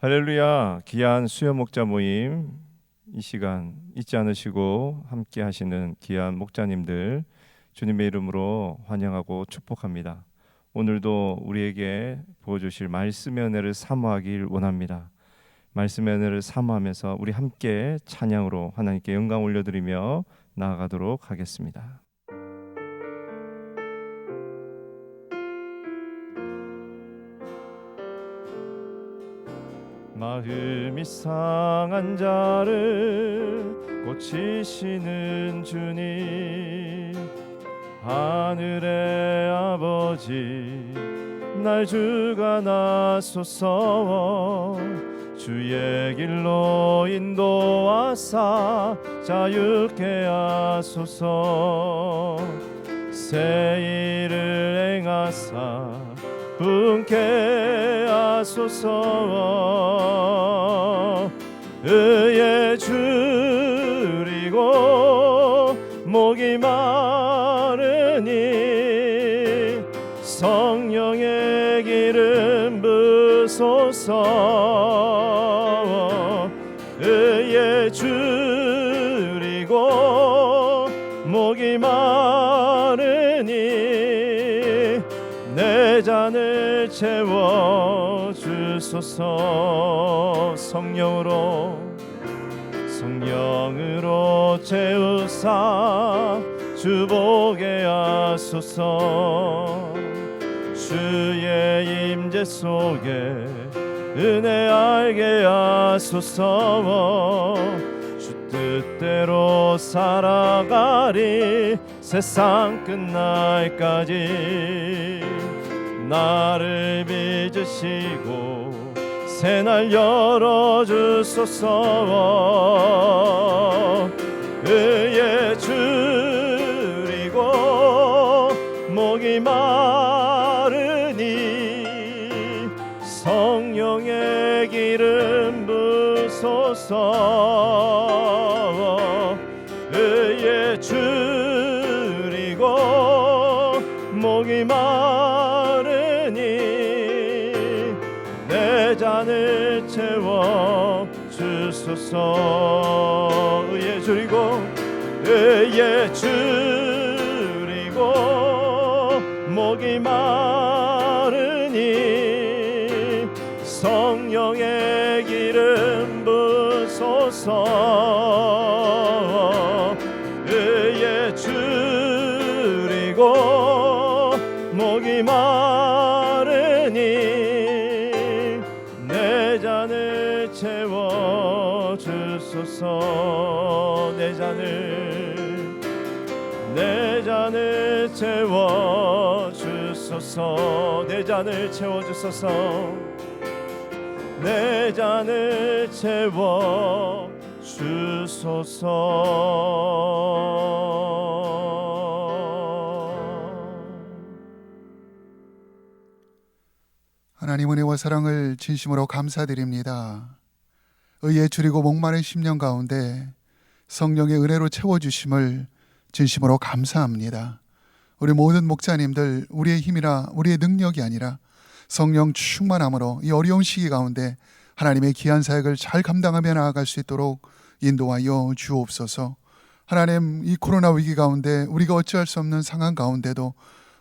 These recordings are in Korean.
할렐루야. 귀한 수요 목자 모임, 이 시간 잊지 않으시고 함께 하시는 귀한 목자님들 주님의 이름으로 환영하고 축복합니다. 오늘도 우리에게 보여주실 말씀의 은혜를 사모하길 원합니다. 말씀의 은혜를 사모하면서 우리 함께 찬양으로 하나님께 영광 올려드리며 나아가도록 하겠습니다. 마음이 상한 자를 고치시는 주님, 하늘의 아버지 날 주관하소서. 주의 길로 인도하사 자유케 하소서. 새 일을 행하사 분케 하소서. 의에 줄이고 목이 마르니 성령의 기름 부소서. 의에 줄이고 목이 마르니 내 잔을 채워 주소서. 성령으로 채우사 주보게 하소서. 주의 임재 속에 은혜 알게 하소서. 주 뜻대로 살아가리 세상 끝날까지. 나를 빚으시고 새날 열어주소서. 의에 줄이고 목이 마르니 성령의 기름 부소서. 의에 줄이고 목이 마르니 내 잔을 채워 주소서. 의에 줄이고 목이 마르니 성령의 기름 부소서. 의에 줄이고 목이 마르니 내 잔을 채워 주소서. 내 잔을 채워 주소서. 내 잔을 채워 주소서. 내 잔을 채워 주소서. 하나님 은혜와 사랑을 진심으로 감사드립니다. 의에 줄이고 목마른 심령 가운데 성령의 은혜로 채워주심을 진심으로 감사합니다. 우리 모든 목자님들, 우리의 힘이나 우리의 능력이 아니라 성령 충만함으로 이 어려운 시기 가운데 하나님의 귀한 사역을 잘 감당하며 나아갈 수 있도록 인도하여 주옵소서. 하나님, 이 코로나 위기 가운데 우리가 어찌할 수 없는 상황 가운데도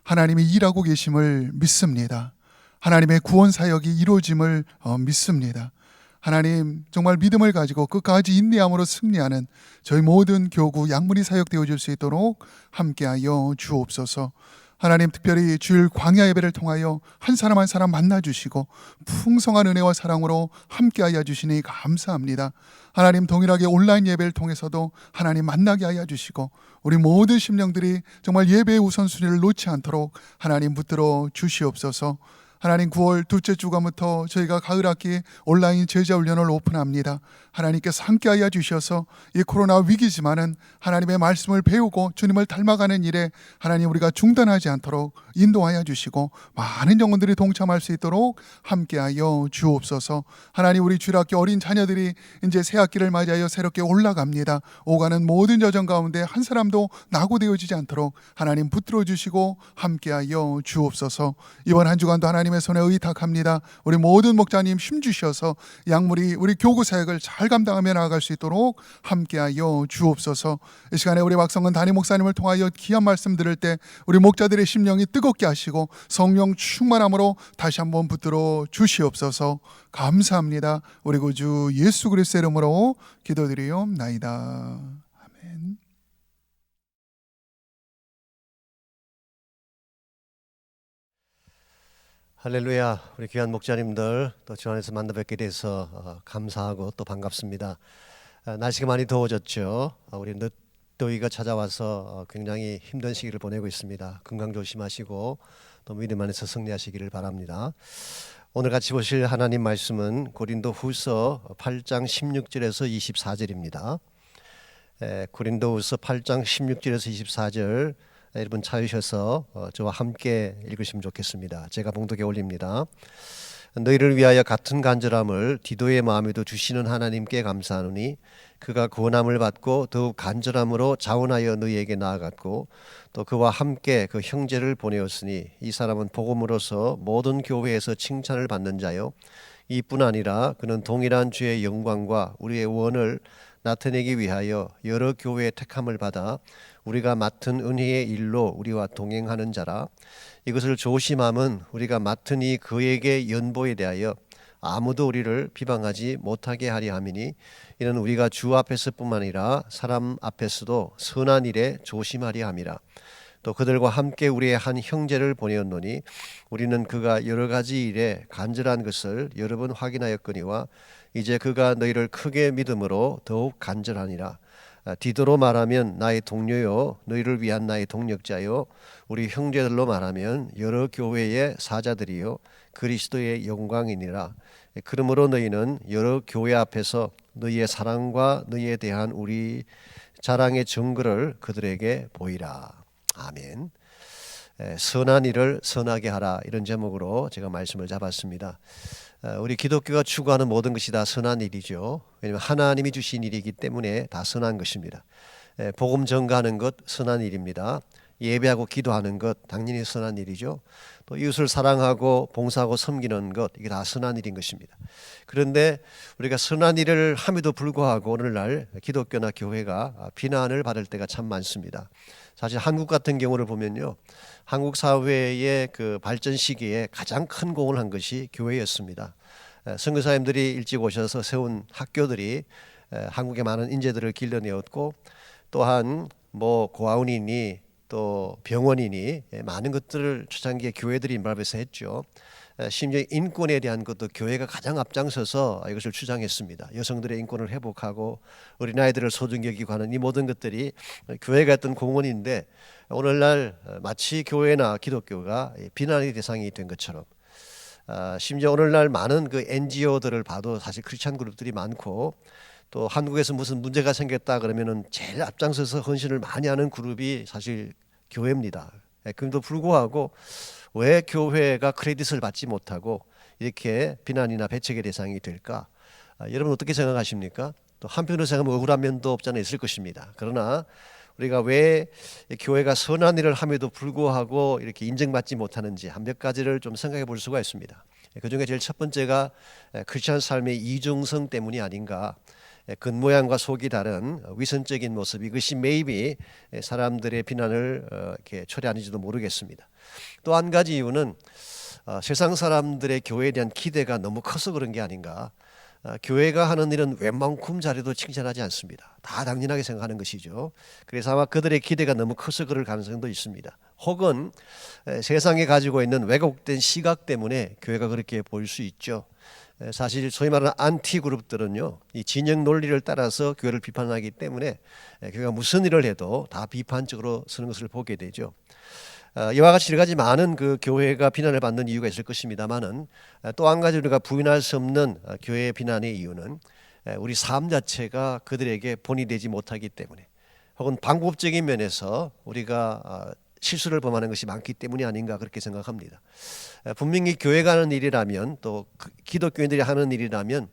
하나님이 일하고 계심을 믿습니다. 하나님의 구원 사역이 이루어짐을 믿습니다. 하나님, 정말 믿음을 가지고 끝까지 인내함으로 승리하는 저희 모든 교구 양문이 사역되어질 수 있도록 함께하여 주옵소서. 하나님, 특별히 주일 광야 예배를 통하여 한 사람 한 사람 만나주시고 풍성한 은혜와 사랑으로 함께하여 주시니 감사합니다. 하나님, 동일하게 온라인 예배를 통해서도 하나님 만나게 하여 주시고 우리 모든 심령들이 정말 예배의 우선순위를 놓지 않도록 하나님 붙들어 주시옵소서. 하나님, 9월 둘째 주간부터 저희가 가을학기 온라인 제자훈련을 오픈합니다. 하나님께서 함께하여 주셔서 이 코로나 위기지만은 하나님의 말씀을 배우고 주님을 닮아가는 일에 하나님 우리가 중단하지 않도록 인도하여 주시고 많은 영혼들이 동참할 수 있도록 함께하여 주옵소서. 하나님, 우리 주일학교 어린 자녀들이 이제 새 학기를 맞이하여 새롭게 올라갑니다. 오가는 모든 여정 가운데 한 사람도 낙오되어지지 않도록 하나님 붙들어 주시고 함께하여 주옵소서. 이번 한 주간도 하나님 하나님의 손에 의탁합니다. 우리 모든 목자님 힘주셔서 약물이 우리 교구 사역을 잘 감당하며 나아갈 수 있도록 함께하여 주옵소서. 이 시간에 우리 박성근 담임 목사님을 통하여 귀한 말씀 들을 때 우리 목자들의 심령이 뜨겁게 하시고 성령 충만함으로 다시 한번 붙들어 주시옵소서. 감사합니다. 우리 구주 예수 그리스도의 이름으로 기도드리옵나이다. 아멘. 할렐루야. 우리 귀한 목자님들 또 주 안에서 만나 뵙게 돼서 감사하고 또 반갑습니다. 날씨가 많이 더워졌죠. 우리 늦더위가 찾아와서 굉장히 힘든 시기를 보내고 있습니다. 건강 조심하시고 또 믿음 안에서 승리하시기를 바랍니다. 오늘 같이 보실 하나님 말씀은 고린도 후서 8장 16절에서 24절입니다. 고린도 후서 8장 16절에서 24절 여러분 찾으셔서 저와 함께 읽으시면 좋겠습니다. 제가 봉독에 올립니다. 너희를 위하여 같은 간절함을 디도의 마음에도 주시는 하나님께 감사하노니 그가 구원함을 받고 더욱 간절함으로 자원하여 너희에게 나아갔고 또 그와 함께 그 형제를 보내었으니 이 사람은 복음으로서 모든 교회에서 칭찬을 받는 자요 이뿐 아니라 그는 동일한 주의 영광과 우리의 원을 나타내기 위하여 여러 교회의 택함을 받아 우리가 맡은 은혜의 일로 우리와 동행하는 자라. 이것을 조심함은 우리가 맡은 이 그에게 연보에 대하여 아무도 우리를 비방하지 못하게 하려 함이니 이는 우리가 주 앞에서뿐만 아니라 사람 앞에서도 선한 일에 조심하려 함이라. 또 그들과 함께 우리의 한 형제를 보내었노니 우리는 그가 여러 가지 일에 간절한 것을 여러 번 확인하였거니와 이제 그가 너희를 크게 믿음으로 더욱 간절하니라. 디도로 말하면 나의 동료요 너희를 위한 나의 동력자요 우리 형제들로 말하면 여러 교회의 사자들이요 그리스도의 영광이니라. 그러므로 너희는 여러 교회 앞에서 너희의 사랑과 너희에 대한 우리 자랑의 증거를 그들에게 보이라. 아멘. 선한 일을 선하게 하라, 이런 제목으로 제가 말씀을 잡았습니다. 우리 기독교가 추구하는 모든 것이 다 선한 일이죠. 왜냐하면 하나님이 주신 일이기 때문에 다 선한 것입니다. 복음 전가하는 것 선한 일입니다. 예배하고 기도하는 것 당연히 선한 일이죠. 또 이웃을 사랑하고 봉사하고 섬기는 것, 이게 다 선한 일인 것입니다. 그런데 우리가 선한 일을 함에도 불구하고 오늘날 기독교나 교회가 비난을 받을 때가 참 많습니다. 사실 한국 같은 경우를 보면요, 한국 사회의 그 발전 시기에 가장 큰 공을 한 것이 교회였습니다. 선교사님들이 일찍 오셔서 세운 학교들이 한국의 많은 인재들을 길러내었고, 또한 뭐 고아원이니 또 병원이니 많은 것들을 초창기에 교회들이 인발해서 했죠. 심지어 인권에 대한 것도 교회가 가장 앞장서서 이것을 주장했습니다. 여성들의 인권을 회복하고 어린아이들을 소중히 여기고 하는 이 모든 것들이 교회가 했던 공헌인데, 오늘날 마치 교회나 기독교가 비난의 대상이 된 것처럼, 심지어 오늘날 많은 그 NGO들을 봐도 사실 크리스찬 그룹들이 많고, 또 한국에서 무슨 문제가 생겼다 그러면은 제일 앞장서서 헌신을 많이 하는 그룹이 사실 교회입니다. 그럼에도 불구하고 왜 교회가 크레딧을 받지 못하고 이렇게 비난이나 배척의 대상이 될까? 여러분 어떻게 생각하십니까? 또 한편으로 생각하면 억울한 면도 없잖아 있을 것입니다. 그러나 우리가 왜 교회가 선한 일을 함에도 불구하고 이렇게 인정받지 못하는지 한 몇 가지를 좀 생각해 볼 수가 있습니다. 그중에 제일 첫 번째가 크리스천 삶의 이중성 때문이 아닌가. 겉모양과 속이 다른 위선적인 모습, 이것이 maybe 사람들의 비난을 이렇게 초래하는지도 모르겠습니다. 또 한 가지 이유는 세상 사람들의 교회에 대한 기대가 너무 커서 그런 게 아닌가. 교회가 하는 일은 웬만큼 잘해도 칭찬하지 않습니다. 다 당연하게 생각하는 것이죠. 그래서 아마 그들의 기대가 너무 커서 그럴 가능성도 있습니다. 혹은 세상에 가지고 있는 왜곡된 시각 때문에 교회가 그렇게 보일 수 있죠. 사실 소위 말하는 안티 그룹들은요, 이 진영 논리를 따라서 교회를 비판하기 때문에 교회가 무슨 일을 해도 다 비판적으로 서는 것을 보게 되죠. 이와 같이 여러 가지 많은 그 교회가 비난을 받는 이유가 있을 것입니다만은, 또 한 가지 우리가 부인할 수 없는 교회의 비난의 이유는 우리 삶 자체가 그들에게 본이 되지 못하기 때문에, 혹은 방법적인 면에서 우리가 실수를 범하는 것이 많기 때문이 아닌가, 그렇게 생각합니다. 분명히 교회가 하는 일이라면, 또 기독교인들이 하는 일이라면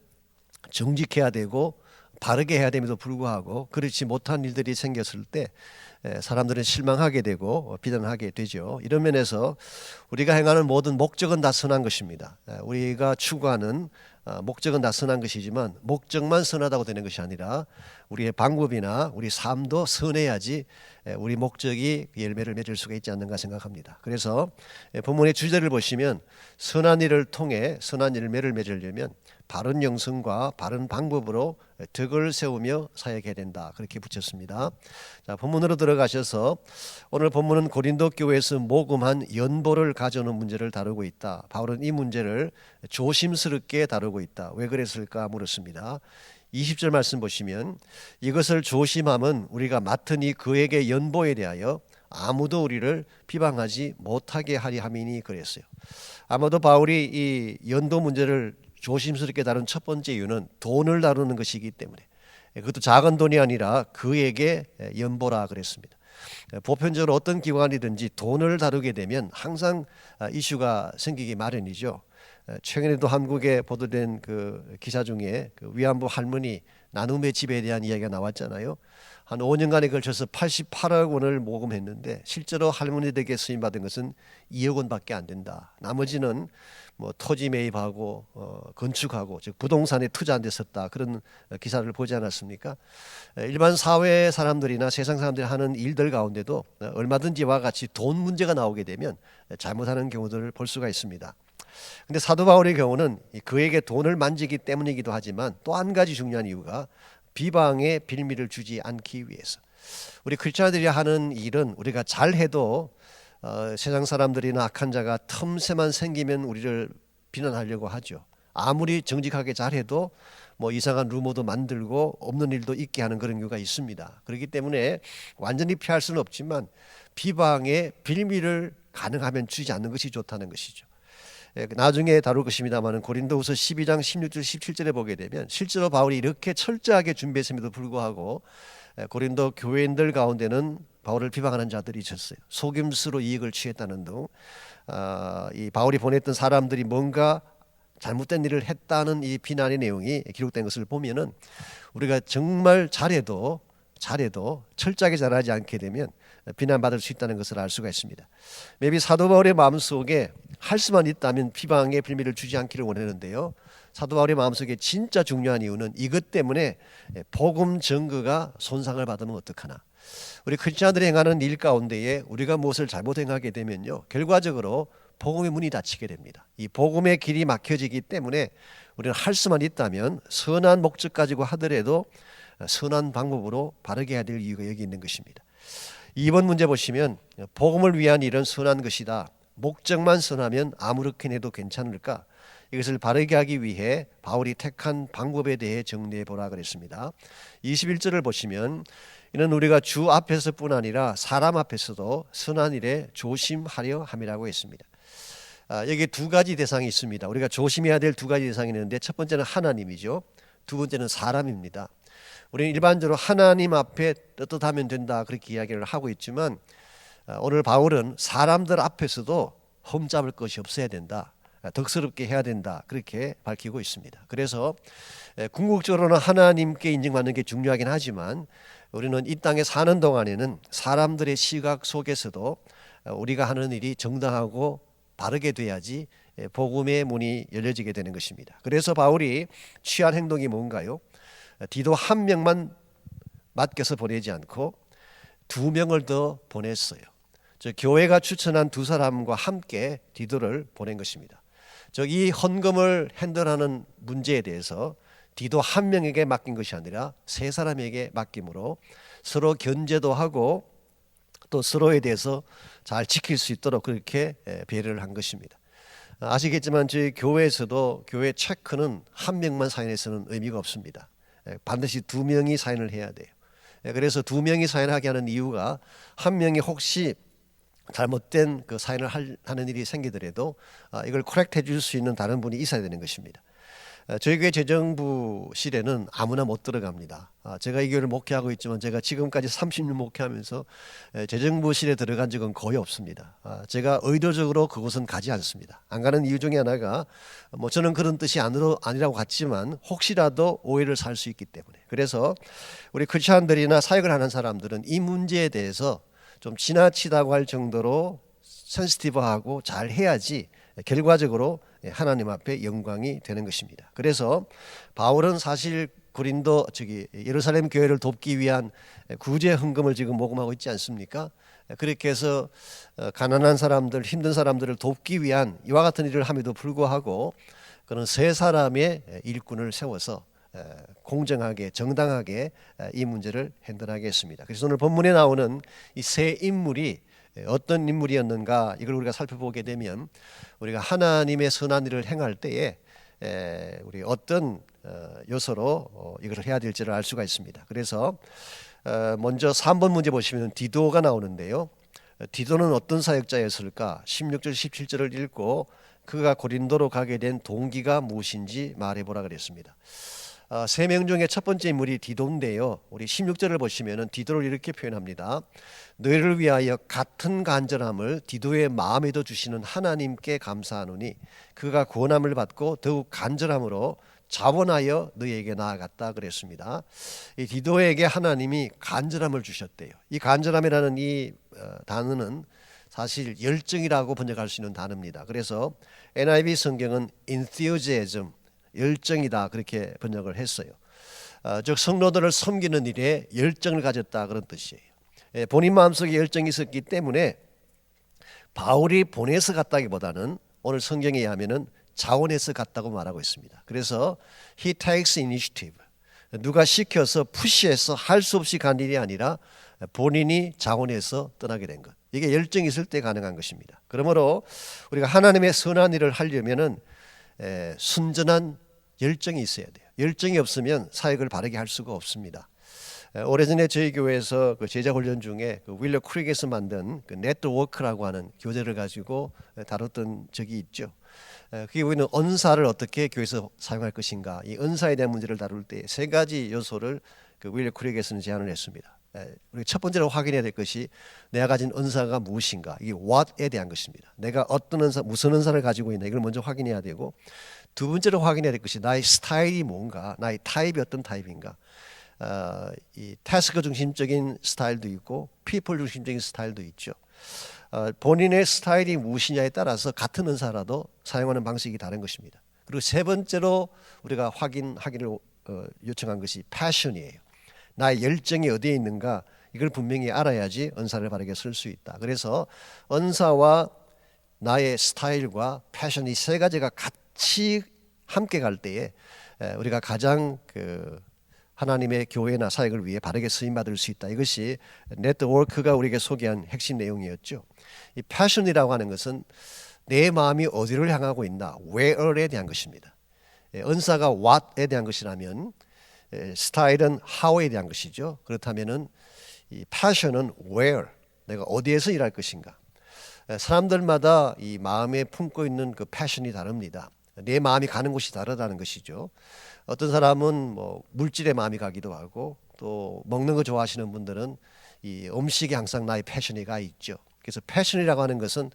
정직해야 되고 바르게 해야 됨에도 불구하고 그렇지 못한 일들이 생겼을 때 사람들은 실망하게 되고 비난하게 되죠. 이런 면에서 우리가 행하는 모든 목적은 다 선한 것입니다. 우리가 추구하는 목적은 다 선한 것이지만 목적만 선하다고 되는 것이 아니라 우리의 방법이나 우리 삶도 선해야지 우리 목적이 열매를 맺을 수가 있지 않는가 생각합니다. 그래서 본문의 주제를 보시면 선한 일을 통해 선한 열매를 맺으려면 바른 영성과 바른 방법으로 덕을 세우며 사역해야 된다. 그렇게 붙였습니다. 자, 본문으로 들어가셔서 오늘 본문은 고린도 교회에서 모금한 연보를 가져오는 문제를 다루고 있다. 바울은 이 문제를 조심스럽게 다루고 있다. 왜 그랬을까 물었습니다. 20절 말씀 보시면 이것을 조심함은 우리가 맡으니 그에게 연보에 대하여 아무도 우리를 비방하지 못하게 하리 함이니 그랬어요. 아마도 바울이 이 연도 문제를 조심스럽게 다룬 첫 번째 이유는 돈을 다루는 것이기 때문에, 그것도 작은 돈이 아니라 그에게 연보라 그랬습니다. 보편적으로 어떤 기관이든지 돈을 다루게 되면 항상 이슈가 생기기 마련이죠. 최근에도 한국에 보도된 그 기사 중에 그 위안부 할머니 나눔의 집에 대한 이야기가 나왔잖아요. 한 5년간에 걸쳐서 88억 원을 모금했는데 실제로 할머니들에게 수임받은 것은 2억 원밖에 안 된다. 나머지는 뭐 토지 매입하고 건축하고 즉 부동산에 투자한 데 썼다. 그런 기사를 보지 않았습니까? 일반 사회 사람들이나 세상 사람들이 하는 일들 가운데도 얼마든지 이와 같이 돈 문제가 나오게 되면 잘못하는 경우들을 볼 수가 있습니다. 근데 사도 바울의 경우는 그에게 돈을 만지기 때문이기도 하지만 또 한 가지 중요한 이유가 비방의 빌미를 주지 않기 위해서. 우리 크리스천들이 하는 일은 우리가 잘해도 세상 사람들이나 악한 자가 틈새만 생기면 우리를 비난하려고 하죠. 아무리 정직하게 잘해도 뭐 이상한 루머도 만들고 없는 일도 있게 하는 그런 경우가 있습니다. 그렇기 때문에 완전히 피할 수는 없지만 비방의 빌미를 가능하면 주지 않는 것이 좋다는 것이죠. 나중에 다룰 것입니다만 고린도후서 12장 16절 17절에 보게 되면 실제로 바울이 이렇게 철저하게 준비했음에도 불구하고 고린도 교회인들 가운데는 바울을 비방하는 자들이 있었어요. 속임수로 이익을 취했다는 등 이 바울이 보냈던 사람들이 뭔가 잘못된 일을 했다는 이 비난의 내용이 기록된 것을 보면은 우리가 정말 잘해도 철저하게 잘하지 않게 되면 비난받을 수 있다는 것을 알 수가 있습니다. maybe 사도 바울의 마음속에 할 수만 있다면 비방의 빌미를 주지 않기를 원했는데요. 사도 바울의 마음속에 진짜 중요한 이유는 이것 때문에 복음 증거가 손상을 받으면 어떡하나. 우리 크리스천들이 행하는 일 가운데에 우리가 무엇을 잘못 행하게 되면요, 결과적으로 복음의 문이 닫히게 됩니다. 이 복음의 길이 막혀지기 때문에 우리는 할 수만 있다면 선한 목적 가지고 하더라도 선한 방법으로 바르게 해야 될 이유가 여기 있는 것입니다. 2번 문제 보시면 복음을 위한 일은 선한 것이다. 목적만 선하면 아무렇게 해도 괜찮을까? 이것을 바르게 하기 위해 바울이 택한 방법에 대해 정리해 보라 그랬습니다. 21절을 보시면 이는 우리가 주 앞에서뿐 아니라 사람 앞에서도 선한 일에 조심하려 함이라고 했습니다. 여기 두 가지 대상이 있습니다. 우리가 조심해야 될 두 가지 대상이 있는데 첫 번째는 하나님이죠. 두 번째는 사람입니다. 우리는 일반적으로 하나님 앞에 떳떳하면 된다 그렇게 이야기를 하고 있지만 오늘 바울은 사람들 앞에서도 흠잡을 것이 없어야 된다, 덕스럽게 해야 된다 그렇게 밝히고 있습니다. 그래서 궁극적으로는 하나님께 인정받는 게 중요하긴 하지만 우리는 이 땅에 사는 동안에는 사람들의 시각 속에서도 우리가 하는 일이 정당하고 바르게 돼야지 복음의 문이 열려지게 되는 것입니다. 그래서 바울이 취한 행동이 뭔가요? 디도 한 명만 맡겨서 보내지 않고 2명을 더 보냈어요. 교회가 추천한 2사람과 함께 디도를 보낸 것입니다. 이 헌금을 핸들하는 문제에 대해서 디도 1명에게 맡긴 것이 아니라 3사람에게 맡김으로 서로 견제도 하고 또 서로에 대해서 잘 지킬 수 있도록 그렇게 배려를 한 것입니다. 아시겠지만 저희 교회에서도 교회 체크는 1명만 사인해서는 의미가 없습니다. 반드시 2명이 사인을 해야 돼요. 그래서 2명이 사인하게 하는 이유가 1명이 혹시 잘못된 그 사인을 하는 일이 생기더라도 이걸 코렉트 해줄 수 있는 다른 분이 있어야 되는 것입니다. 저희 교회 재정부실에는 아무나 못 들어갑니다. 제가 이 교회를 목회하고 있지만 제가 지금까지 30년 목회하면서 재정부실에 들어간 적은 거의 없습니다. 제가 의도적으로 그곳은 가지 않습니다. 안 가는 이유 중에 하나가 뭐 저는 그런 뜻이 아니라고 같지만 혹시라도 오해를 살 수 있기 때문에. 그래서 우리 크리스천들이나 사역을 하는 사람들은 이 문제에 대해서 좀 지나치다고 할 정도로 센시티브하고 잘 해야지 결과적으로 하나님 앞에 영광이 되는 것입니다. 그래서 바울은 사실 예루살렘 교회를 돕기 위한 구제 헌금을 지금 모금하고 있지 않습니까? 그렇게 해서 가난한 사람들, 힘든 사람들을 돕기 위한 이와 같은 일을 함에도 불구하고 그런 세 사람의 일꾼을 세워서 공정하게 정당하게 이 문제를 핸들하게 했습니다. 그래서 오늘 본문에 나오는 이 세 인물이 어떤 인물이었는가 이걸 우리가 살펴보게 되면 우리가 하나님의 선한 일을 행할 때에 우리 어떤 요소로 이걸 해야 될지를 알 수가 있습니다. 그래서 먼저 3번 문제 보시면 디도가 나오는데요. 디도는 어떤 사역자였을까? 16절 17절을 읽고 그가 고린도로 가게 된 동기가 무엇인지 말해보라 그랬습니다. 세 명 중에 첫 번째 인물이 디도인데요. 우리 16절을 보시면 디도를 이렇게 표현합니다. 너희를 위하여 같은 간절함을 디도의 마음에도 주시는 하나님께 감사하노니 그가 구원함을 받고 더욱 간절함으로 자원하여 너희에게 나아갔다 그랬습니다. 이 디도에게 하나님이 간절함을 주셨대요. 이 간절함이라는 이 단어는 사실 열정이라고 번역할 수 있는 단어입니다. 그래서 NIV 성경은 enthusiasm, 열정이다 그렇게 번역을 했어요. 즉 성도들을 섬기는 일에 열정을 가졌다 그런 뜻이에요. 본인 마음속에 열정이 있었기 때문에 바울이 보내서 갔다기보다는 오늘 성경에 의하면은 자원해서 갔다고 말하고 있습니다. 그래서 he takes initiative. 누가 시켜서 푸시해서 할 수 없이 간 일이 아니라 본인이 자원해서 떠나게 된 것. 이게 열정이 있을 때 가능한 것입니다. 그러므로 우리가 하나님의 선한 일을 하려면은 순전한 열정이 있어야 돼요. 열정이 없으면 사역을 바르게 할 수가 없습니다. 오래전에 저희 교회에서 그 제자 훈련 중에 그 윌러 크릭에서 만든 그 네트워크라고 하는 교재를 가지고 다뤘던 적이 있죠. 그게 우리는 은사를 어떻게 교회에서 사용할 것인가, 이 은사에 대한 문제를 다룰 때 세 가지 요소를 그 윌러 크릭에서는 제안을 했습니다. 우리 첫 번째로 확인해야 될 것이 내가 가진 은사가 무엇인가, 이게 what에 대한 것입니다. 내가 어떤 은사, 무슨 은사를 가지고 있나 이걸 먼저 확인해야 되고, 두 번째로 확인해야 될 것이 나의 스타일이 뭔가, 나의 타입이 어떤 타입인가. 이 태스크 중심적인 스타일도 있고 피플 중심적인 스타일도 있죠. 본인의 스타일이 무엇이냐에 따라서 같은 은사라도 사용하는 방식이 다른 것입니다. 그리고 세 번째로 우리가 확인하기를 요청한 것이 패션이에요. 나의 열정이 어디에 있는가 이걸 분명히 알아야지 은사를 바르게 쓸 수 있다. 그래서 은사와 나의 스타일과 패션 이 세 가지가 같이 함께 갈 때에 우리가 가장 하나님의 교회나 사역을 위해 바르게 쓰임받을 수 있다. 이것이 네트워크가 우리에게 소개한 핵심 내용이었죠. 이 패션이라고 하는 것은 내 마음이 어디를 향하고 있나, where에 대한 것입니다. 은사가 what에 대한 것이라면 스타일은 how에 대한 것이죠. 그렇다면은 이 패션은 where, 내가 어디에서 일할 것인가. 사람들마다 이 마음에 품고 있는 그 패션이 다릅니다. 내 마음이 가는 곳이 다르다는 것이죠. 어떤 사람은 뭐 물질에 마음이 가기도 하고 또 먹는 거 좋아하시는 분들은 이 음식이 항상 나의 패션이 가 있죠. 그래서 패션이라고 하는 것은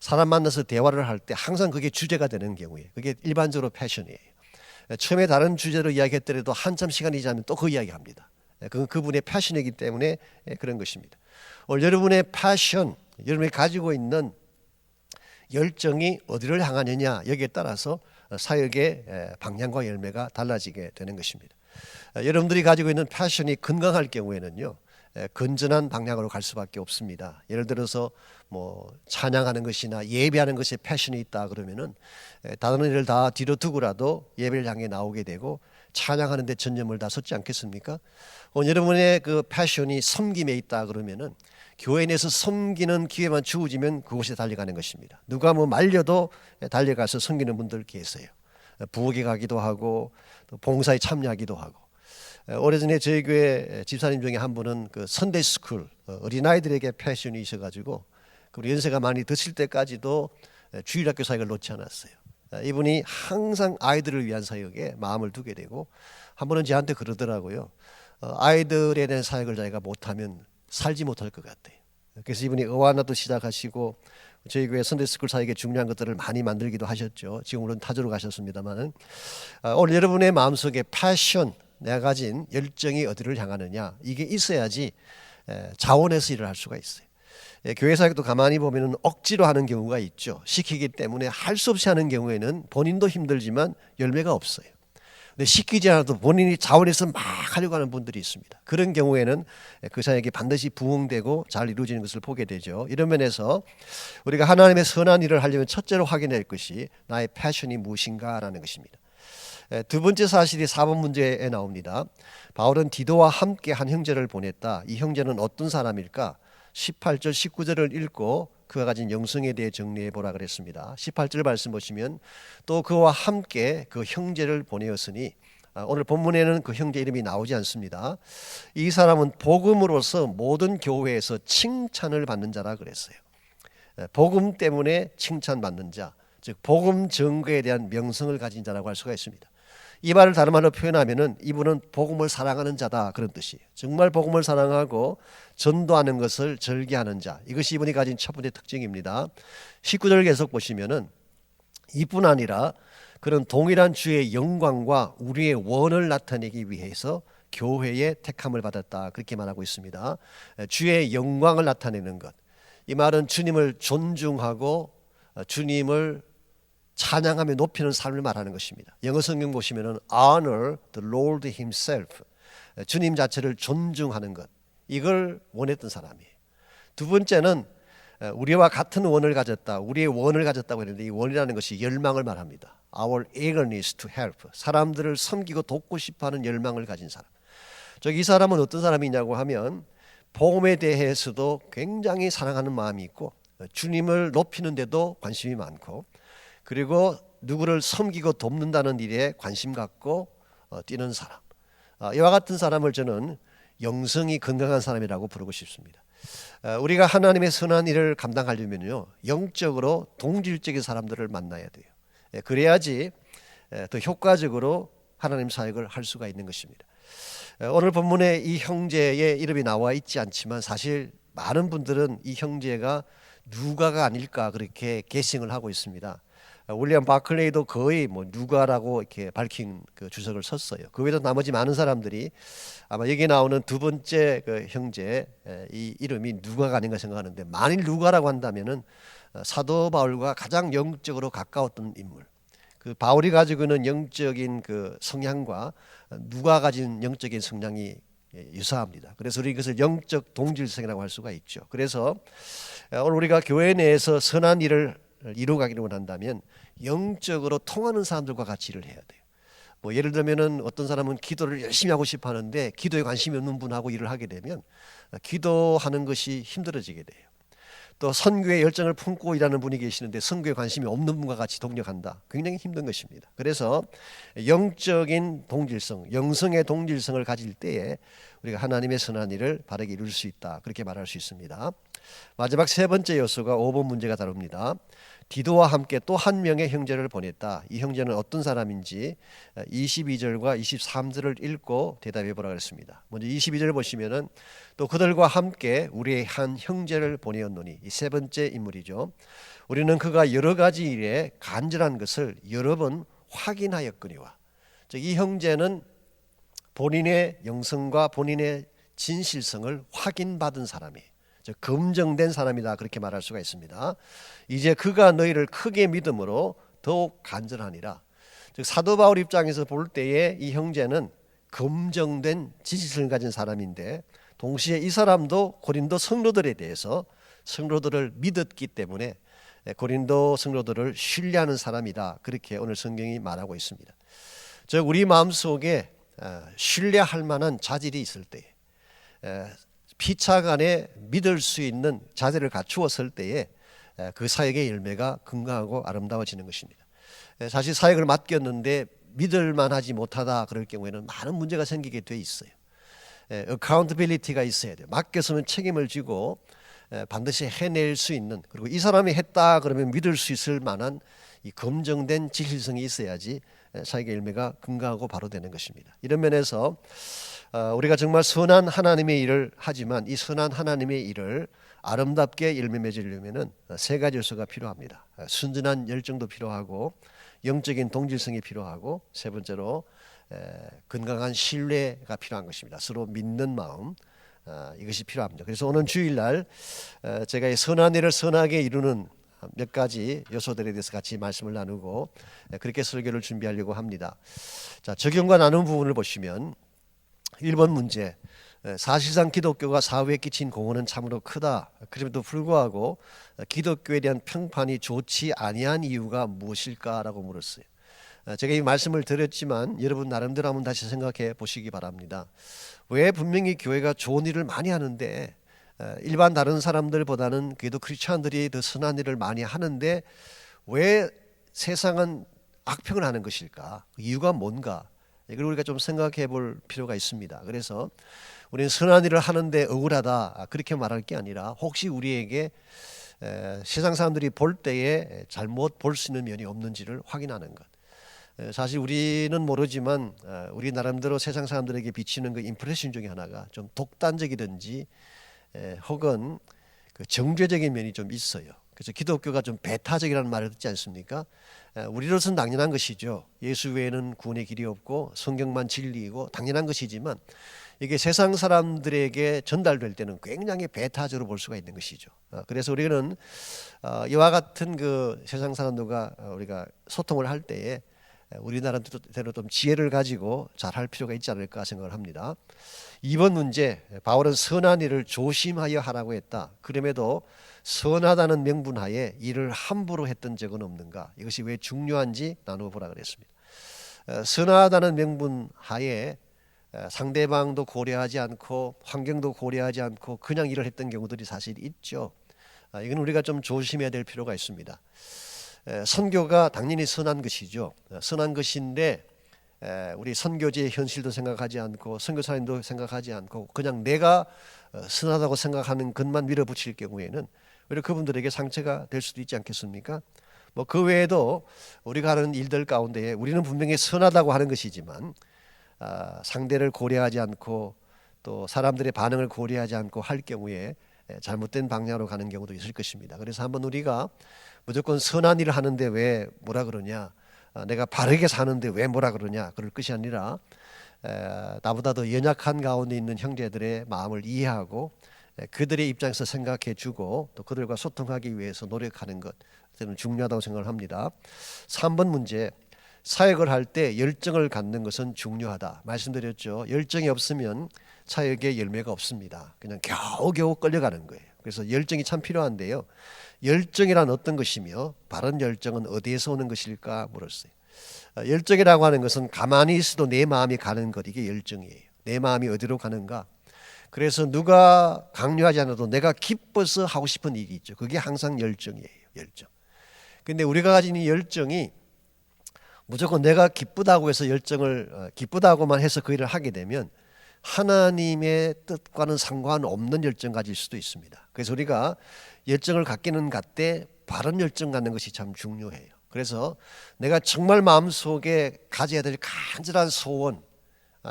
사람 만나서 대화를 할 때 항상 그게 주제가 되는 경우에 그게 일반적으로 패션이에요. 처음에 다른 주제로 이야기했더라도 한참 시간이 지나면 또 그 이야기합니다. 그건 그분의 패션이기 때문에 그런 것입니다. 오늘 여러분의 패션, 여러분이 가지고 있는 열정이 어디를 향하느냐 여기에 따라서 사역의 방향과 열매가 달라지게 되는 것입니다. 여러분들이 가지고 있는 패션이 건강할 경우에는요, 건전한 방향으로 갈 수밖에 없습니다. 예를 들어서 뭐 찬양하는 것이나 예배하는 것에 패션이 있다 그러면은 다른 일을 다 뒤로 두고라도 예배를 향해 나오게 되고 찬양하는 데 전념을 다 쏟지 않겠습니까? 여러분의 그 패션이 섬김에 있다 그러면은 교회 내에서 섬기는 기회만 주어지면 그곳에 달려가는 것입니다. 누가 뭐 말려도 달려가서 섬기는 분들 계세요. 부엌에 가기도 하고 또 봉사에 참여하기도 하고. 오래전에 저희 교회 집사님 중에 한 분은 그 선데이 스쿨 어린아이들에게 패션이 있어가지고 우리 연세가 많이 드실 때까지도 주일학교 사역을 놓지 않았어요. 이분이 항상 아이들을 위한 사역에 마음을 두게 되고 한 번은 저한테 그러더라고요. 아이들에 대한 사역을 자기가 못하면 살지 못할 것 같아요. 그래서 이분이 어와나도 시작하시고 저희 교회 선데이스쿨 사역에 중요한 것들을 많이 만들기도 하셨죠. 지금 물론 타주로 가셨습니다만 오늘 여러분의 마음속에 패션, 내가 가진 열정이 어디를 향하느냐, 이게 있어야지 자원해서 일을 할 수가 있어요. 교회 사역도 가만히 보면 억지로 하는 경우가 있죠. 시키기 때문에 할 수 없이 하는 경우에는 본인도 힘들지만 열매가 없어요. 근데 시키지 않아도 본인이 자원해서 막 하려고 하는 분들이 있습니다. 그런 경우에는 그 사역이 반드시 부흥되고 잘 이루어지는 것을 보게 되죠. 이런 면에서 우리가 하나님의 선한 일을 하려면 첫째로 확인할 것이 나의 패션이 무엇인가라는 것입니다. 두 번째 사실이 4번 문제에 나옵니다. 바울은 디도와 함께 한 형제를 보냈다. 이 형제는 어떤 사람일까? 18절 19절을 읽고 그가 가진 영성에 대해 정리해 보라 그랬습니다. 18절 말씀 보시면 또 그와 함께 그 형제를 보내었으니, 오늘 본문에는 그 형제 이름이 나오지 않습니다. 이 사람은 복음으로서 모든 교회에서 칭찬을 받는 자라 그랬어요. 복음 때문에 칭찬받는 자, 즉 복음 증거에 대한 명성을 가진 자라고 할 수가 있습니다. 이 말을 다른 말로 표현하면은 이분은 복음을 사랑하는 자다, 그런 뜻이에요. 정말 복음을 사랑하고 전도하는 것을 절개하는 자, 이것이 이분이 가진 첫 번째 특징입니다. 19절 계속 보시면은 이뿐 아니라 그런 동일한 주의 영광과 우리의 원을 나타내기 위해서 교회의 택함을 받았다, 그렇게 말하고 있습니다. 주의 영광을 나타내는 것, 이 말은 주님을 존중하고 주님을 찬양하며 높이는 삶을 말하는 것입니다. 영어 성경 보시면은 honor the Lord himself, 주님 자체를 존중하는 것, 이걸 원했던 사람이에요. 두 번째는 우리와 같은 원을 가졌다, 우리의 원을 가졌다고 했는데 이 원이라는 것이 열망을 말합니다. Our eagerness to help, 사람들을 섬기고 돕고 싶어하는 열망을 가진 사람. 이 사람은 어떤 사람이냐고 하면 복음에 대해서도 굉장히 사랑하는 마음이 있고 주님을 높이는 데도 관심이 많고, 그리고 누구를 섬기고 돕는다는 일에 관심 갖고 뛰는 사람, 이와 같은 사람을 저는 영성이 건강한 사람이라고 부르고 싶습니다. 우리가 하나님의 선한 일을 감당하려면요, 영적으로 동질적인 사람들을 만나야 돼요. 그래야지 더 효과적으로 하나님 사역을 할 수가 있는 것입니다. 오늘 본문에 이 형제의 이름이 나와 있지 않지만 사실 많은 분들은 이 형제가 누가가 아닐까 그렇게 게싱을 하고 있습니다. 윌리엄 바클레이도 거의 누가라고 이렇게 밝힌 그 주석을 썼어요. 그 외에도 나머지 많은 사람들이 아마 여기 나오는 두 번째 그 형제 이 이름이 누가가 아닌가 생각하는데, 만일 누가라고 한다면은 사도 바울과 가장 영적으로 가까웠던 인물, 그 바울이 가지고 있는 영적인 그 성향과 누가 가진 영적인 성향이 유사합니다. 그래서 우리 이것을 영적 동질성이라고 할 수가 있죠. 그래서 오늘 우리가 교회 내에서 선한 일을 이루어가기를 원한다면 영적으로 통하는 사람들과 같이 일을 해야 돼요. 예를 들면은 어떤 사람은 기도를 열심히 하고 싶어 하는데 기도에 관심이 없는 분하고 일을 하게 되면 기도하는 것이 힘들어지게 돼요. 또 선교에 열정을 품고 일하는 분이 계시는데 선교에 관심이 없는 분과 같이 동력한다, 굉장히 힘든 것입니다. 그래서 영적인 동질성, 영성의 동질성을 가질 때에 우리가 하나님의 선한 일을 바르게 이룰 수 있다, 그렇게 말할 수 있습니다. 마지막 세 번째 요소가 5번 문제가 다룹니다. 디도와 함께 또 한 명의 형제를 보냈다. 이 형제는 어떤 사람인지 22절과 23절을 읽고 대답해 보라 그랬습니다. 먼저 22절 보시면은 또 그들과 함께 우리의 한 형제를 보내었노니, 이 세 번째 인물이죠. 우리는 그가 여러 가지 일에 간절한 것을 여러 번 확인하였거니와, 즉 이 형제는 본인의 영성과 본인의 진실성을 확인받은 사람이에요. 검증된 사람이다, 그렇게 말할 수가 있습니다. 이제 그가 너희를 크게 믿음으로 더욱 간절하니라. 즉 사도 바울 입장에서 볼 때에 이 형제는 검증된 진실성을 가진 사람인데, 동시에 이 사람도 고린도 성도들에 대해서 성도들을 믿었기 때문에 고린도 성도들을 신뢰하는 사람이다, 그렇게 오늘 성경이 말하고 있습니다. 즉 우리 마음속에 신뢰할 만한 자질이 있을 때, 피차간에 믿을 수 있는 자세를 갖추었을 때에 그 사역의 열매가 건강하고 아름다워지는 것입니다. 사실 사역을 맡겼는데 믿을만하지 못하다 그럴 경우에는 많은 문제가 생기게 돼 있어요. accountability가 있어야 돼요. 맡겼으면 책임을 지고 반드시 해낼 수 있는, 그리고 이 사람이 했다 그러면 믿을 수 있을 만한 이 검증된 진실성이 있어야지 사역의 열매가 건강하고 바로 되는 것입니다. 이런 면에서 우리가 정말 선한 하나님의 일을 하지만 이 선한 하나님의 일을 아름답게 열매 맺으려면은 세 가지 요소가 필요합니다. 순전한 열정도 필요하고 영적인 동질성이 필요하고 세 번째로 건강한 신뢰가 필요한 것입니다. 서로 믿는 마음 이것이 필요합니다. 그래서 오늘 주일날 제가 이 선한 일을 선하게 이루는 몇 가지 요소들에 대해서 같이 말씀을 나누고 그렇게 설교를 준비하려고 합니다. 자, 적용과 나눈 부분을 보시면 1번 문제, 사실상 기독교가 사회에 끼친 공헌은 참으로 크다. 그럼에도 불구하고 기독교에 대한 평판이 좋지 아니한 이유가 무엇일까라고 물었어요. 제가 이 말씀을 드렸지만 여러분 나름대로 한번 다시 생각해 보시기 바랍니다. 왜 분명히 교회가 좋은 일을 많이 하는데 일반 다른 사람들보다는 그래도 크리스찬들이 더 선한 일을 많이 하는데 왜 세상은 악평을 하는 것일까? 이유가 뭔가? 이걸 우리가 좀 생각해 볼 필요가 있습니다. 그래서 우리는 선한 일을 하는데 억울하다 그렇게 말할 게 아니라 혹시 우리에게 세상 사람들이 볼 때에 잘못 볼 수 있는 면이 없는지를 확인하는 것. 사실 우리는 모르지만 우리 나름대로 세상 사람들에게 비치는 그 임프레션 중에 하나가 좀 독단적이든지 혹은 그 정죄적인 면이 좀 있어요. 그래서 기독교가 좀 배타적이라는 말을 듣지 않습니까? 우리로서는 당연한 것이죠. 예수 외에는 구원의 길이 없고 성경만 진리이고 당연한 것이지만 이게 세상 사람들에게 전달될 때는 굉장히 배타적으로 볼 수가 있는 것이죠. 그래서 우리는 이와 같은 그 세상 사람들과 우리가 소통을 할 때에 우리나라대로 좀 지혜를 가지고 잘할 필요가 있지 않을까 생각을 합니다. 2번 문제, 바울은 선한 일을 조심하여 하라고 했다. 그럼에도 선하다는 명분하에 일을 함부로 했던 적은 없는가? 이것이 왜 중요한지 나누어보라 그랬습니다. 선하다는 명분하에 상대방도 고려하지 않고 환경도 고려하지 않고 그냥 일을 했던 경우들이 사실 있죠. 이건 우리가 좀 조심해야 될 필요가 있습니다. 선교가 당연히 선한 것이죠. 선한 것인데 우리 선교지의 현실도 생각하지 않고 선교사님도 생각하지 않고 그냥 내가 선하다고 생각하는 것만 밀어붙일 경우에는 오히려 그분들에게 상처가 될 수도 있지 않겠습니까? 뭐 그 외에도 우리가 하는 일들 가운데 우리는 분명히 선하다고 하는 것이지만 상대를 고려하지 않고 또 사람들의 반응을 고려하지 않고 할 경우에 잘못된 방향으로 가는 경우도 있을 것입니다. 그래서 한번 우리가 무조건 선한 일을 하는데 왜 뭐라 그러냐, 내가 바르게 사는데 왜 뭐라 그러냐 그럴 것이 아니라 나보다 더 연약한 가운데 있는 형제들의 마음을 이해하고 그들의 입장에서 생각해 주고 또 그들과 소통하기 위해서 노력하는 것 저는 중요하다고 생각을 합니다. 3번 문제, 사역을 할 때 열정을 갖는 것은 중요하다. 말씀드렸죠. 열정이 없으면 사역에 열매가 없습니다. 그냥 겨우겨우 끌려가는 거예요. 그래서 열정이 참 필요한데요. 열정이란 어떤 것이며 바른 열정은 어디에서 오는 것일까 물었어요. 열정이라고 하는 것은 가만히 있어도 내 마음이 가는 것, 이게 열정이에요. 내 마음이 어디로 가는가. 그래서 누가 강요하지 않아도 내가 기뻐서 하고 싶은 일이 있죠. 그게 항상 열정이에요. 열정. 근데 우리가 가진 이 열정이 무조건 내가 기쁘다고 해서 열정을 기쁘다고만 해서 그 일을 하게 되면 하나님의 뜻과는 상관없는 열정 가질 수도 있습니다. 그래서 우리가 열정을 갖기는 갖되 바른 열정 갖는 것이 참 중요해요. 그래서 내가 정말 마음속에 가져야 될 간절한 소원,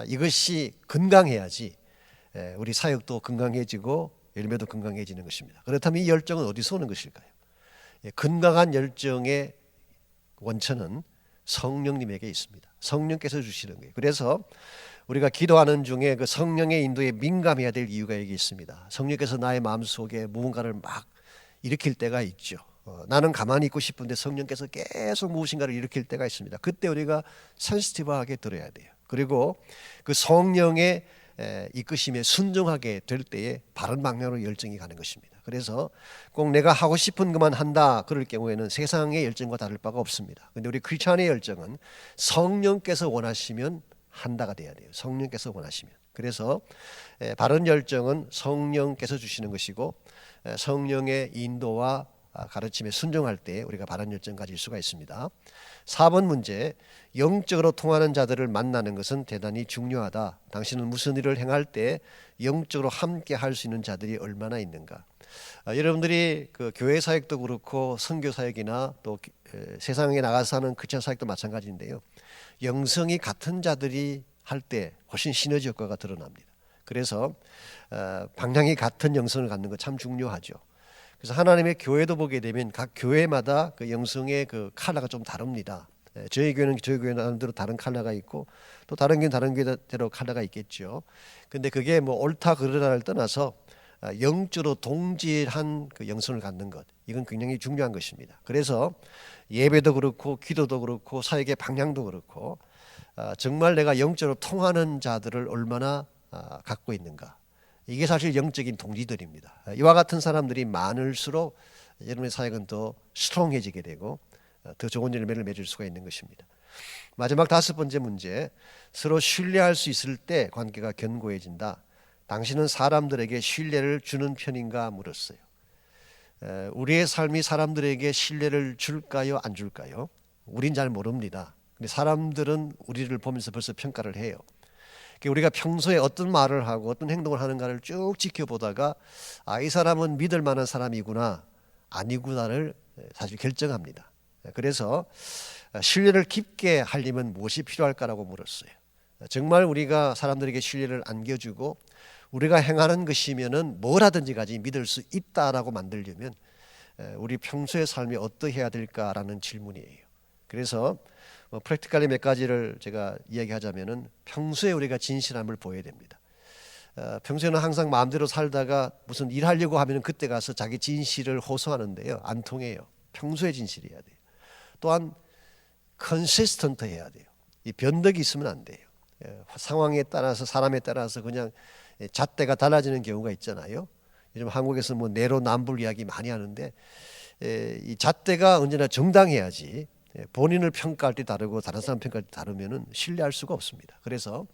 이것이 건강해야지 우리 사역도 건강해지고 열매도 건강해지는 것입니다. 그렇다면 이 열정은 어디서 오는 것일까요? 건강한 열정의 원천은 성령님에게 있습니다. 성령께서 주시는 거예요. 그래서 우리가 기도하는 중에 그 성령의 인도에 민감해야 될 이유가 여기 있습니다. 성령께서 나의 마음속에 무언가를 막 일으킬 때가 있죠. 나는 가만히 있고 싶은데 성령께서 계속 무엇인가를 일으킬 때가 있습니다. 그때 우리가 센시티브하게 들어야 돼요. 그리고 그 성령의 이끄심에 순종하게 될 때에 바른 방향으로 열정이 가는 것입니다. 그래서 꼭 내가 하고 싶은 것만 한다 그럴 경우에는 세상의 열정과 다를 바가 없습니다. 그런데 우리 크리스찬의 열정은 성령께서 원하시면 한다가 돼야 돼요. 성령께서 원하시면. 그래서 바른 열정은 성령께서 주시는 것이고 성령의 인도와 가르침에 순종할 때 우리가 바른 열정 가질 수가 있습니다. 4번 문제, 영적으로 통하는 자들을 만나는 것은 대단히 중요하다. 당신은 무슨 일을 행할 때 영적으로 함께 할 수 있는 자들이 얼마나 있는가. 여러분들이 그 교회 사역도 그렇고 선교 사역이나 또 세상에 나가서 하는 크리스천 사역도 마찬가지인데요. 영성이 같은 자들이 할 때 훨씬 시너지 효과가 드러납니다. 그래서 방향이 같은 영성을 갖는 것 참 중요하죠. 그래서 하나님의 교회도 보게 되면 각 교회마다 그 영성의 그 컬러가 좀 다릅니다. 저희 교회는 저희 교회 나름대로 다른 컬러가 있고 또 다른 교회는 다른 교회대로 컬러가 있겠죠. 근데 그게 뭐 옳다 그르다를 떠나서 영적으로 동질한 그 영성을 갖는 것, 이건 굉장히 중요한 것입니다. 그래서 예배도 그렇고 기도도 그렇고 사역의 방향도 그렇고 정말 내가 영적으로 통하는 자들을 얼마나 갖고 있는가, 이게 사실 영적인 동기들입니다. 이와 같은 사람들이 많을수록 여러분의 사역은 더 스트롱해지게 되고 더 좋은 열매를 맺을 수가 있는 것입니다. 마지막 5번째 문제, 서로 신뢰할 수 있을 때 관계가 견고해진다. 당신은 사람들에게 신뢰를 주는 편인가 물었어요. 우리의 삶이 사람들에게 신뢰를 줄까요, 안 줄까요? 우린 잘 모릅니다. 근데 사람들은 우리를 보면서 벌써 평가를 해요. 우리가 평소에 어떤 말을 하고 어떤 행동을 하는가를 쭉 지켜보다가 이 사람은 믿을 만한 사람이구나 아니구나를 사실 결정합니다. 그래서 신뢰를 깊게 하려면 무엇이 필요할까라고 물었어요. 정말 우리가 사람들에게 신뢰를 안겨주고 우리가 행하는 것이면은 뭘 하든지 가지 믿을 수 있다라고 만들려면 우리 평소의 삶이 어떠해야 될까라는 질문이에요. 그래서 프랙티컬리 몇 가지를 제가 이야기하자면은 평소에 우리가 진실함을 보여야 됩니다. 평소에는 항상 마음대로 살다가 무슨 일하려고 하면은 그때 가서 자기 진실을 호소하는데요, 안 통해요. 평소에 진실해야 돼요. 또한 컨시스턴트 해야 돼요. 이 변덕이 있으면 안 돼요. 상황에 따라서 사람에 따라서 그냥 잣대가 달라지는 경우가 있잖아요. 요즘 한국에서 뭐 내로남불 이야기 많이 하는데 이 잣대가 언제나 정당해야지 본인을 평가할 때 다르고 다른 사람 평가할 때 다르면은 신뢰할 수가 없습니다. 그래서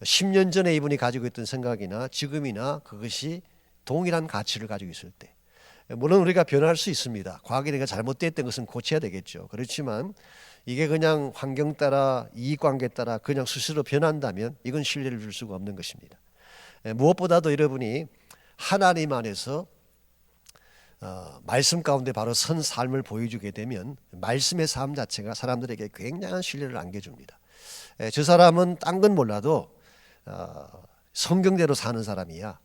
10년 전에 이분이 가지고 있던 생각이나 지금이나 그것이 동일한 가치를 가지고 있을 때, 물론 우리가 변할 수 있습니다. 과거에 내가 잘못됐던 것은 고쳐야 되겠죠. 그렇지만 이게 그냥 환경 따라 이익관계 따라 그냥 수시로 변한다면 이건 신뢰를 줄 수가 없는 것입니다. 무엇보다도 여러분이 하나님 안에서 말씀 가운데 바로 선 삶을 보여주게 되면 말씀의 삶 자체가 사람들에게 굉장한 신뢰를 안겨줍니다. 저 사람은 딴 건 몰라도 성경대로 사는 사람이야.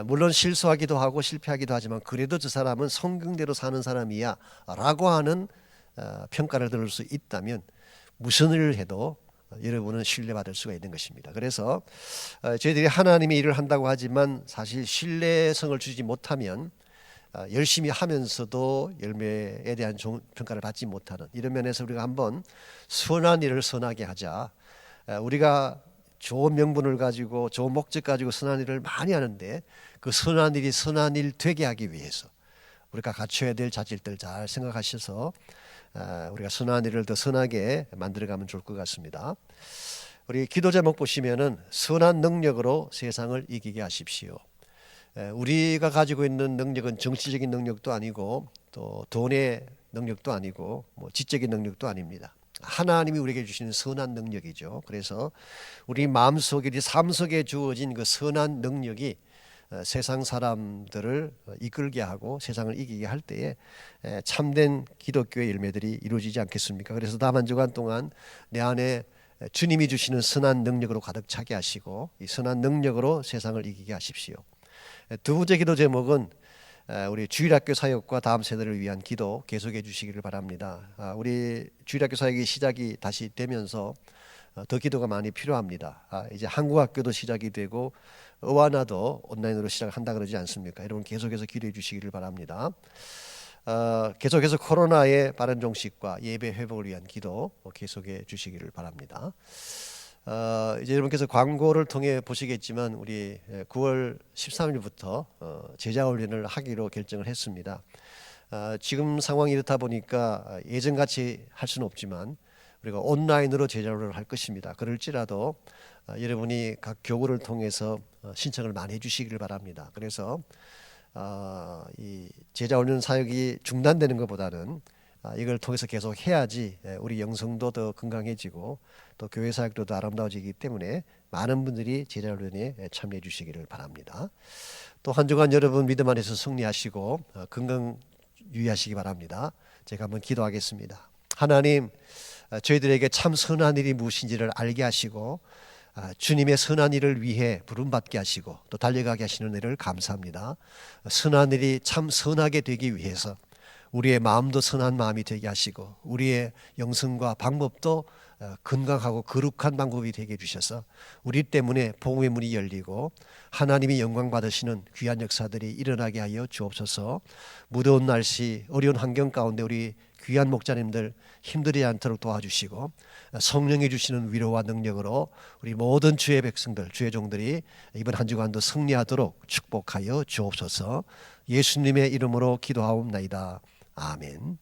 물론 실수하기도 하고 실패하기도 하지만 그래도 저 사람은 성경대로 사는 사람이야 라고 하는 평가를 들을 수 있다면 무슨 일을 해도 여러분은 신뢰받을 수가 있는 것입니다. 그래서 저희들이 하나님의 일을 한다고 하지만 사실 신뢰성을 주지 못하면 열심히 하면서도 열매에 대한 평가를 받지 못하는 이런 면에서 우리가 한번 선한 일을 선하게 하자. 우리가 좋은 명분을 가지고 좋은 목적 가지고 선한 일을 많이 하는데 그 선한 일이 선한 일 되게 하기 위해서 우리가 갖춰야 될 자질들 잘 생각하셔서 우리가 선한 일을 더 선하게 만들어가면 좋을 것 같습니다. 우리 기도 제목 보시면은 선한 능력으로 세상을 이기게 하십시오. 우리가 가지고 있는 능력은 정치적인 능력도 아니고 또 돈의 능력도 아니고 뭐 지적인 능력도 아닙니다. 하나님이 우리에게 주시는 선한 능력이죠. 그래서 우리 마음속에, 우리 삶 속에 주어진 그 선한 능력이 세상 사람들을 이끌게 하고 세상을 이기게 할 때에 참된 기독교의 열매들이 이루어지지 않겠습니까? 그래서 다음 한 주간 동안 내 안에 주님이 주시는 선한 능력으로 가득 차게 하시고 이 선한 능력으로 세상을 이기게 하십시오. 두 번째 기도 제목은 우리 주일학교 사역과 다음 세대를 위한 기도 계속해 주시기를 바랍니다. 우리 주일학교 사역이 시작이 다시 되면서 더 기도가 많이 필요합니다. 이제 한국학교도 시작이 되고 의와나도 온라인으로 시작한다 그러지 않습니까? 여러분 계속해서 기도해 주시기를 바랍니다. 계속해서 코로나의 빠른 종식과 예배 회복을 위한 기도 계속해 주시기를 바랍니다. 이제 여러분께서 광고를 통해 보시겠지만 우리 9월 13일부터 제자훈련을 하기로 결정을 했습니다. 지금 상황이 이렇다 보니까 예전같이 할 수는 없지만 우리가 온라인으로 제자훈련을 할 것입니다. 그럴지라도 여러분이 각 교구를 통해서 신청을 많이 해주시기를 바랍니다. 그래서 이 제자 훈련 사역이 중단되는 것보다는 이걸 통해서 계속 해야지 우리 영성도 더 건강해지고 또 교회 사역도 더 아름다워지기 때문에 많은 분들이 제자 훈련에 참여해 주시기를 바랍니다. 또 한 주간 여러분 믿음 안에서 승리하시고 건강 유의하시기 바랍니다. 제가 한번 기도하겠습니다. 하나님, 저희들에게 참 선한 일이 무엇인지를 알게 하시고 주님의 선한 일을 위해 부름받게 하시고 또 달려가게 하시는 일을 감사합니다. 선한 일이 참 선하게 되기 위해서 우리의 마음도 선한 마음이 되게 하시고 우리의 영성과 방법도 건강하고 거룩한 방법이 되게 해주셔서 우리 때문에 복음의 문이 열리고 하나님이 영광 받으시는 귀한 역사들이 일어나게 하여 주옵소서. 무더운 날씨 어려운 환경 가운데 우리 귀한 목자님들 힘들지 않도록 도와주시고 성령이 주시는 위로와 능력으로 우리 모든 주의 백성들 주의 종들이 이번 한 주간도 승리하도록 축복하여 주옵소서. 예수님의 이름으로 기도하옵나이다. 아멘.